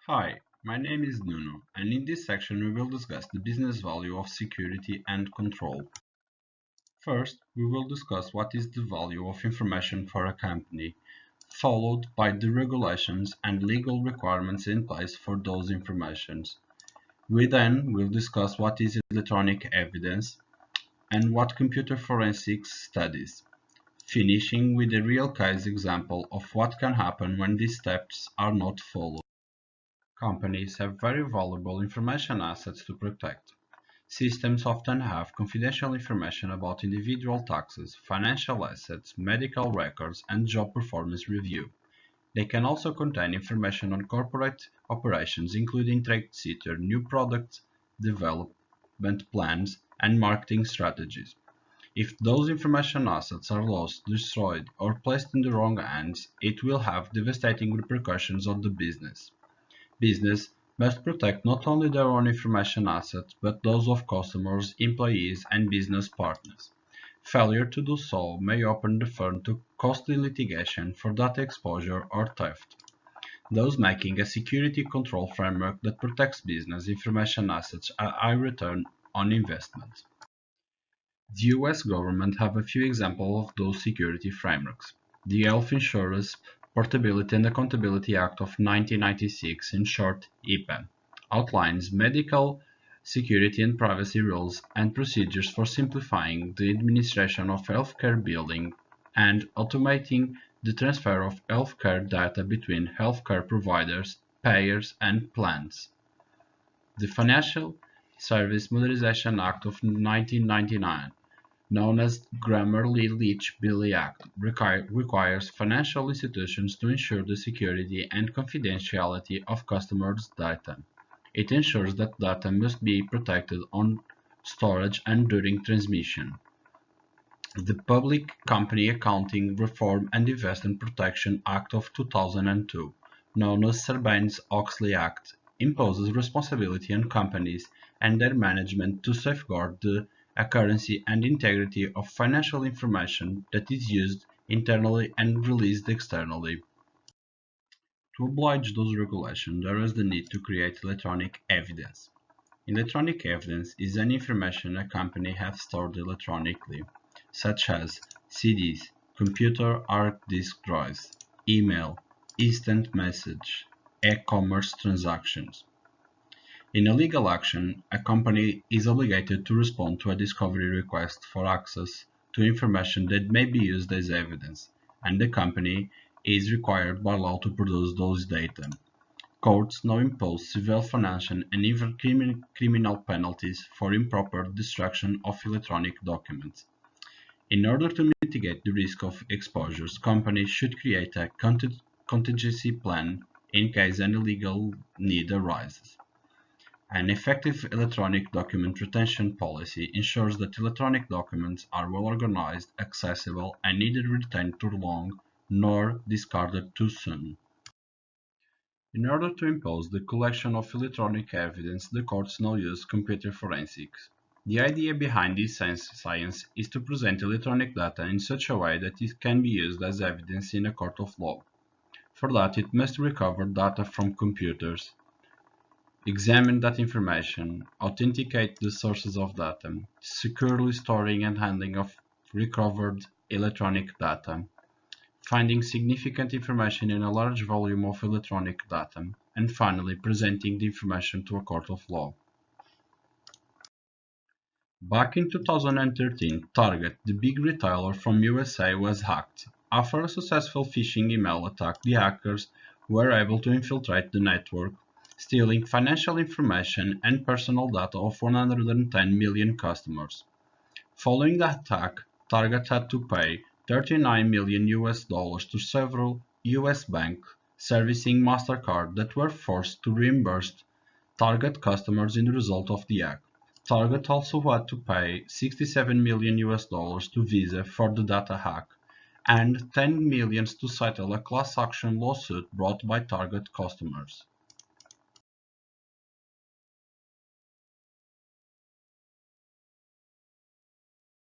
Hi, my name is Nuno, and in this section we will discuss the business value of security and control. First, we will discuss what is the value of information for a company, followed by the regulations and legal requirements in place for those informations. We then will discuss what is electronic evidence and what computer forensics studies, finishing with a real case example of what can happen when these steps are not followed. Companies have very valuable information assets to protect. Systems often have confidential information about individual taxes, financial assets, medical records, and job performance review. They can also contain information on corporate operations, including trade secret, new product development plans, and marketing strategies. If those information assets are lost, destroyed, or placed in the wrong hands, it will have devastating repercussions on the business. Business must protect not only their own information assets, but those of customers, employees, and business partners. Failure to do so may open the firm to costly litigation for data exposure or theft, thus making a security control framework that protects business information assets a high return on investment. The US government have a few examples of those security frameworks. The Health Insurance Portability and Accountability Act of 1996, in short HIPAA, outlines medical security and privacy rules and procedures for simplifying the administration of healthcare billing and automating the transfer of healthcare data between healthcare providers, payers, and plans. The Financial Service Modernization Act of 1999, known as Grammer-Lee-Leach-Billy Act, requires financial institutions to ensure the security and confidentiality of customers' data. It ensures that data must be protected on storage and during transmission. The Public Company Accounting Reform and Investment Protection Act of 2002, known as Sarbanes-Oxley Act, imposes responsibility on companies and their management to safeguard the accuracy and integrity of financial information that is used internally and released externally. To oblige those regulations, there is the need to create electronic evidence. Electronic evidence is any information a company has stored electronically, such as CDs, computer hard disk drives, email, instant message, e-commerce transactions. In a legal action, a company is obligated to respond to a discovery request for access to information that may be used as evidence, and the company is required by law to produce those data. Courts now impose civil, financial, and even criminal penalties for improper destruction of electronic documents. In order to mitigate the risk of exposures, companies should create a contingency plan in case an illegal need arises. An effective electronic document retention policy ensures that electronic documents are well organized, accessible, and neither retained too long nor discarded too soon. In order to impose the collection of electronic evidence, the courts now use computer forensics. The idea behind this science is to present electronic data in such a way that it can be used as evidence in a court of law. For that, it must recover data from computers, examine that information, authenticate the sources of data, securely storing and handling of recovered electronic data, finding significant information in a large volume of electronic data, and finally presenting the information to a court of law. Back in 2013, Target, the big retailer from USA, was hacked. After a successful phishing email attack, the hackers were able to infiltrate the network, stealing financial information and personal data of 110 million customers. Following the attack, Target had to pay 39 million US dollars to several US banks servicing MasterCard that were forced to reimburse Target customers in the result of the hack. Target also had to pay 67 million US dollars to Visa for the data hack and 10 million to settle a class action lawsuit brought by Target customers.